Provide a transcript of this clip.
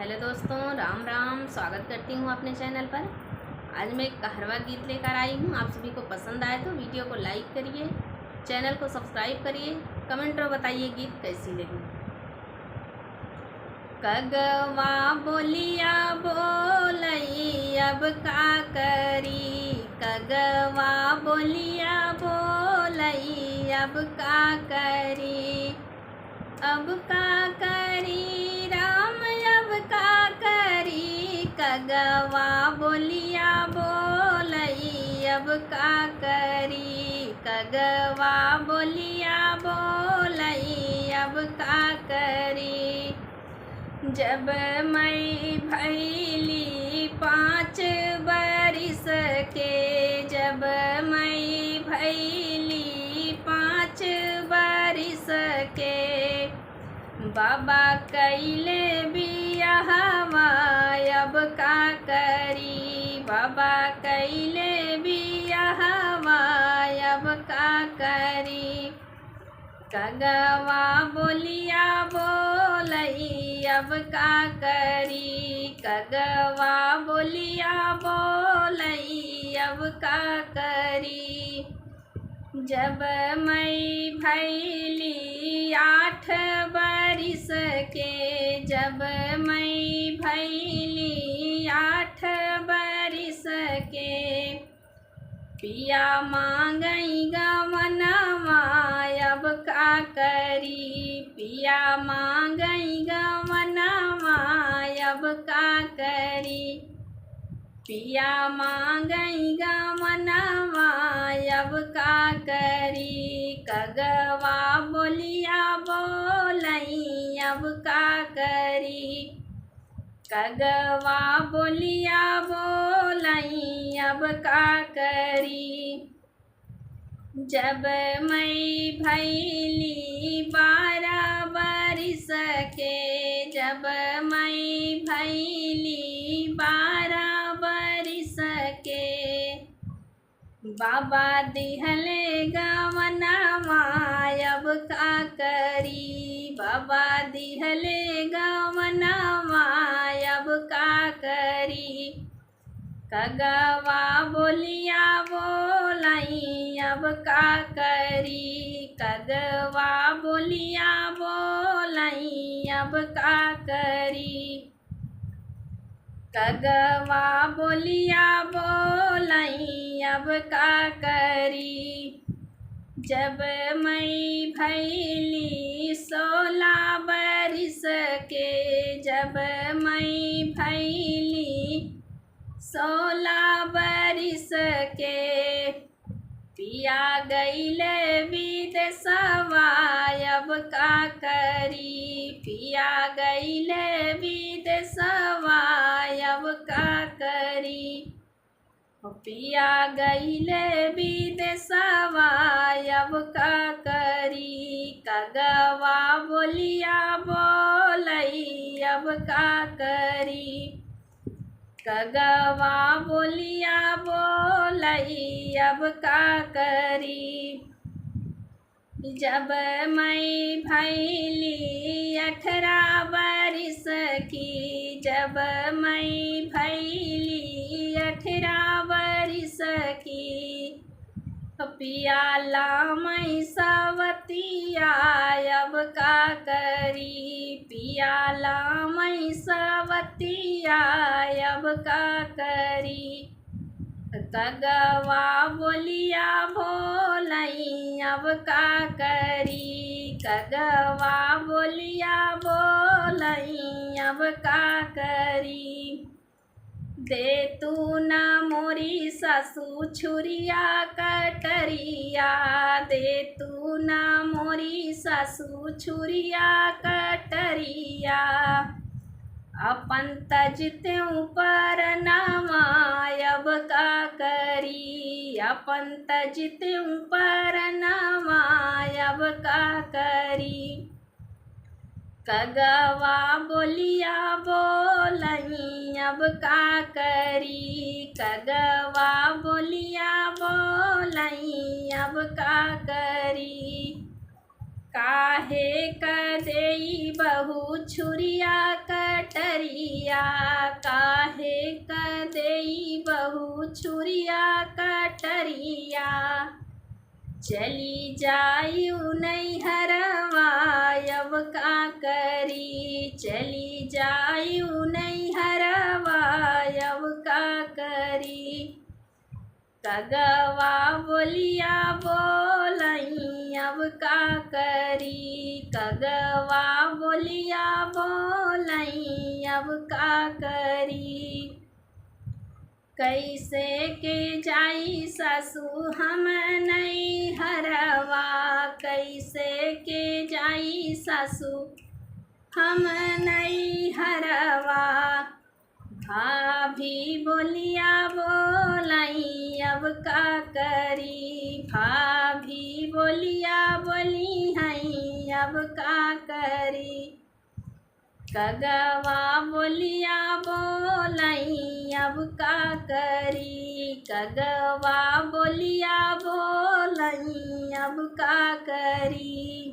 Hello दोस्तों, राम राम। स्वागत करती हूँ अपने चैनल पर। आज मैं एक कहरवा गीत लेकर आई हूँ। आप सभी को पसंद आए तो वीडियो को लाइक करिए, चैनल को सब्सक्राइब करिए, कमेंट और बताइए गीत कैसी लगी। कगवा बोलिया बोलई अब का करी, कगवा बोलिया बोलई अब का करी, अब का करी राम अब का करी, कगवा बोलिया बोलई अब का करी, कगवा बोलिया बोलई अब का करी। जब मैं भैली 5 बरिस के, जब मैं भैली 5 बरिस के, बाबा कैले बियाहवा अब का करी, बाबा कैले बियाहवा अब का करी। कगवा बोलिया बोलई अब का करी, कगवा बोलिया बोलई अब का करी। जब मैं भैली 8 बरिस के, जब मैं भैली 8 बरिस के, पिया मांगई गवनवा अब का करी, पिया मांगई गवनवा अब का करी, पिया मांगई गवनवा अब का करी। कगवा बोलिया बोलई अब का करी, कगवा बोलिया बोलई अब का करी। जब मैं भैली 12 बरिस के, जब मैं भैली 12 बरिस के, बाबा दिहले गवनवा अब का करी, बाबा दिहले गवनवा अब का करी। कगवा बोलिया बोलई अब का करी, कगवा बोलिया बोलई अब का करी। कगवा बोलिया बोलई अब का करी। जब मैं भैली 16 बरिस के, जब मैं भैली 16 बरिस के, पिया गईले विदेशवा अब का करी, पिया गईले विदेशवा अब का करी। पिया गईले विदेशवा अब का करी। कगवा बोलिया बोलई अब का करी, कगवा बोलिया बोलई अब का करी। जब मैं भैली 18 बरिस की, जब मैं भैली 18 बरिस की, पियाला मैं सवतिया अब का करी, पियाला मैं सवतिया अब का करी। कगवा बोलिया बोलई अब का करी, कगवा बोलिया बोलई अब का करी। दे तू न मोरी सासू छुरिया कटरिया, दे तू न मोरी सासू छुरिया कटरिया, अपन तजते ऊपर नामा अब का करी, अपन तजते ऊपर नामा अब का करी। कगवा बोलिया बोलई अब का करी, कगवा बोलिया बोलई अब का करी। काहे कदेई बहु छुरिया कटरिया, छुरिया कटरिया। चली जायू नैहरवा अब का करी, चली जायू नैहरवा अब का करी। कगवा बोलिया बोलई अब का करी, कगवा बोलिया बोलई अब का करी। कैसे के जाई सासू हम नैहरवा, कैसे के जाई सासू हम नैहरवा। भाभी बोलिया बोलई अब का करी, भाभी बोलिया बोली हई अब का करी। कगवा बोलिया बोलई अब का करी, कगवा बोलिया बोलई अब का करी।